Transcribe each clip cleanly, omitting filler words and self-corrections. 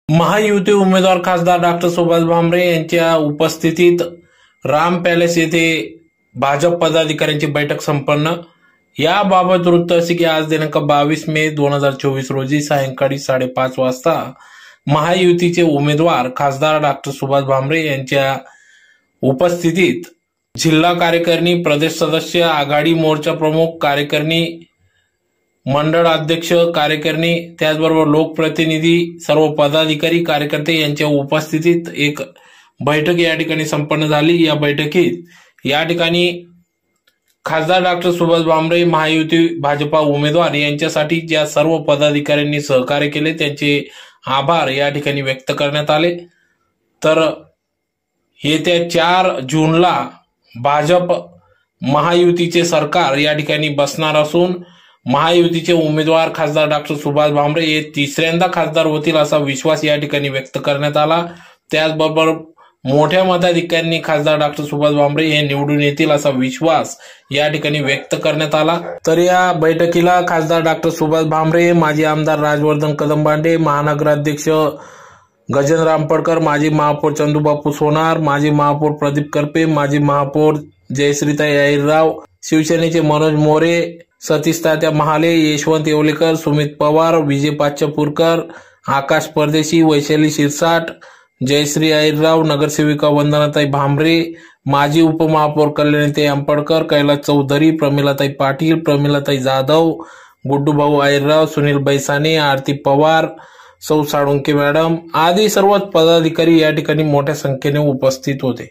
महायुती उमेदवार खासदार डॉक्टर सुभाष भामरे यांच्या उपस्थितीत राम पॅलेस येथे भाजप पदाधिकाऱ्यांची बैठक संपन्न। याबाबत वृत्त असे की आज दिनांक 22 मे 2024 रोजी सायंकाळी 5:30 वाजता महायुतीचे उमेदवार खासदार डॉक्टर सुभाष भामरे यांच्या उपस्थितीत जिल्हा कार्यकारिणी, प्रदेश सदस्य, आघाडी मोर्चा प्रमुख, कार्यकारिणी, मंडळ अध्यक्ष, कार्यकारिणी, त्याचबरोबर लोकप्रतिनिधी, सर्व पदाधिकारी, कार्यकर्ते यांच्या उपस्थितीत एक बैठक या ठिकाणी संपन्न झाली। या बैठकीत या ठिकाणी खासदार डॉक्टर सुभाष भामरे महायुती भाजपा उमेदवार यांच्यासाठी ज्या सर्व पदाधिकाऱ्यांनी सहकार्य केले त्यांचे आभार या ठिकाणी व्यक्त करण्यात आले। तर येत्या 4 जूनला भाजप महायुतीचे सरकार या ठिकाणी बसणार असून महायुतीचे उमेदवार खासदार डॉक्टर सुभाष भामरे हे तिसऱ्यांदा खासदार होतील असा विश्वास या ठिकाणी व्यक्त करण्यात आला। त्याचबरोबर मोठ्या मताधिक्यांनी खासदार डॉक्टर सुभाष भामरे हे निवडून येतील असा विश्वास या ठिकाणी व्यक्त करण्यात आला। तर या बैठकीला खासदार डॉक्टर सुभाष भामरे, माजी आमदार राजवर्धन कदमबांडे, महानगराध्यक्ष गजेंद्र रामपडकर, माजी महापौर चंदूबापू सोनार, माजी महापौर प्रदीप करपे, माजी महापौर जयश्रीताई अहिरराव, शिवसेनेचे मनोज मोरे, सतीश तात्या महाले, यशवंत येवलेकर, सुमित पवार, विजय पाचपूरकर, आकाश परदेशी, वैशाली शिरसाट, जयश्री अहिरराव, नगरसेविका वंदनाताई भामरे, माजी उपमहापौर कल्याणीताई अंपडकर, कैलास चौधरी, प्रमिलाताई पाटील, प्रमिलाताई जाधव, गुड्डूभाऊ अहिरराव, सुनील बैसाने, आरती पवार, सौ साळुंके मॅडम आदी सर्व पदाधिकारी या ठिकाणी मोठ्या संख्येने उपस्थित होते।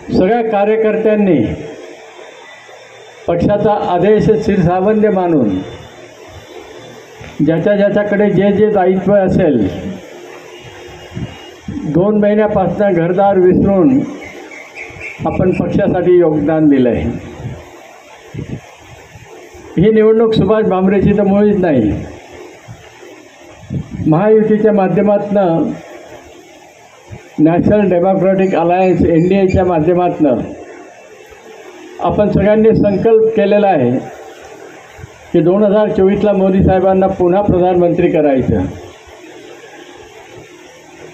सगळ्या कार्यकर्त्यांनी पक्षाचा आदेश शिरसावंद मानून ज्याच्याकडे जे दायित्व असेल 2 महिन्यापासून घरदार विसरून आपण पक्षासाठी योगदान दिलंय। ही निवडणूक सुभाष भामरेची तर मुळीच नाही, महायुतीच्या माध्यमातून नॅशनल डेमोक्रेटिक अलायन्स NDAच्या माध्यमातून आपण सगळ्यांनी संकल्प केलेला आहे की 2024ला मोदी साहेबांना पुन्हा प्रधानमंत्री करायचं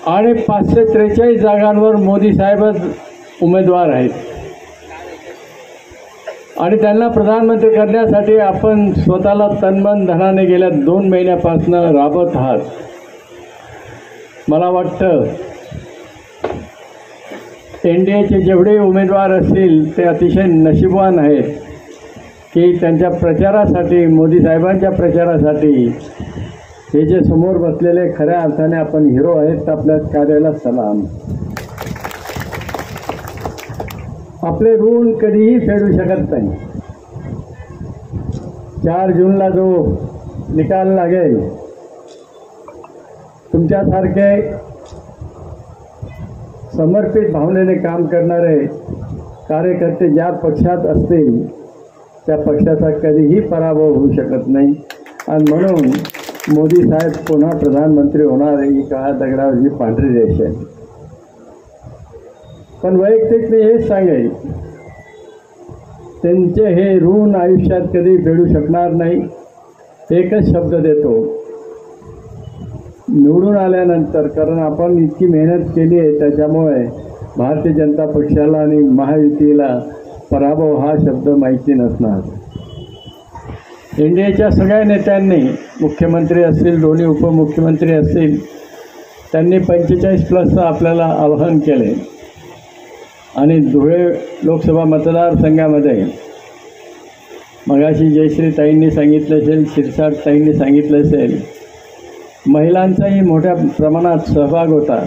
आणि 543 जागांवर मोदी साहेबच उमेदवार आहेत आणि त्यांना प्रधानमंत्री करण्यासाठी आपण स्वतःला तनमन धनाने गेल्या 2 महिन्यापासून राबत आहात। मला वाटतं NDAचे जेवढे उमेदवार असतील ते अतिशय नशीबवान आहेत की त्यांच्या प्रचारासाठी, मोदी साहेबांच्या प्रचारासाठी हे जे समोर बसलेले खऱ्या अर्थाने आपण हिरो आहेत। आपल्या कार्याला सलाम। आपले ऋण कधीही फेडू शकत नाही। 4 जूनला जो निकाल लागेल, तुमच्यासारखे समर्पित भावनेने काम करणारे कार्यकर्ते ज्या पक्षात असतील त्या पक्षाचा कधीही पराभव होऊ शकत नाही आणि म्हणून मोदी साहेब पुन्हा प्रधानमंत्री होणार ही काळ्या दगडावरची पांढरी रेष आहे। पण वैयक्तिक मी हेच सांगेन, त्यांचे हे ऋण आयुष्यात कधी फेडू शकणार नाही। एकच शब्द देतो, निवडून आल्यानंतर, कारण आपण इतकी मेहनत केली आहे त्याच्यामुळे भारतीय जनता पक्षाला आणि महायुतीला पराभव हा शब्द माहिती नसणार। NDAच्या सगळ्या नेत्यांनी, मुख्यमंत्री असतील, दोन्ही उपमुख्यमंत्री असतील, त्यांनी 45+ आपल्याला आवाहन केले आणि धुळे लोकसभा मतदारसंघामध्ये मगाशी जयश्रीताईंनी सांगितलं असेल, शिरसाटताईंनी सांगितलं असेल, महिलांचाही मोठ्या प्रमाणात सहभाग होता।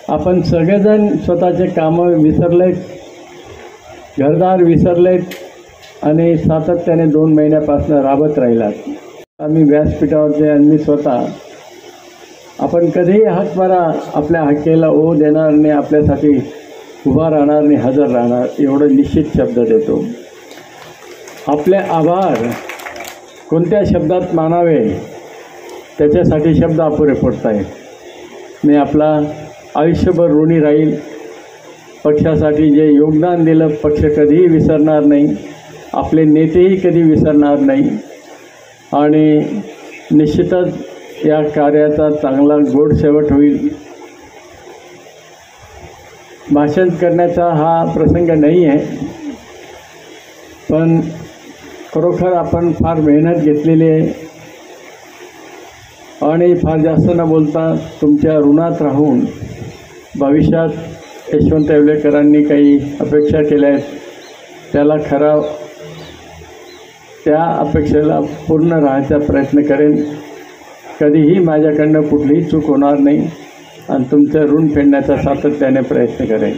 आपण सगळेजण स्वतःचे कामं विसरलेत, घरदार विसरलेत आणि सातत्याने 2 महिन्यापासून राबत राहिलात। आम्ही व्यासपीठावरचे आणि मी स्वतः आपण कधीही हाक मारा, आपल्या हाकेला ओ देणार नाही, आपल्यासाठी उभा राहणार नाही, हजर राहणार, एवढं निश्चित शब्द देतो। आपले आभार कोणत्या शब्दात मानावे त्याच्यासाठी शब्द अपुरे पडत आहेत। मी आपला आयुष्यभर ऋणी राहील। पक्षासाठी जे योगदान दिलं पक्ष कधीही विसरणार नाही, आपले नेतेही कधी विसरणार नाही आणि निश्चितच या कार्याचा चांगला गोड शेवट होईल. भाषण करण्याचा हा प्रसंग नाही आहे, पण खरोखर आपण फार मेहनत घेतलेली आहे आणि फार जास्त न बोलता तुमच्या ऋणात राहून भविष्यात यशवंत येवलेकरांनी काही अपेक्षा केल्या आहेत त्याला त्या अपेक्षेला पूर्ण राहण्याचा प्रयत्न करेन. कधीही माझ्याकडनं कुठलीही चूक होणार नाही आणि तुमचं ऋण फेडण्याचा सातत्याने प्रयत्न करेन.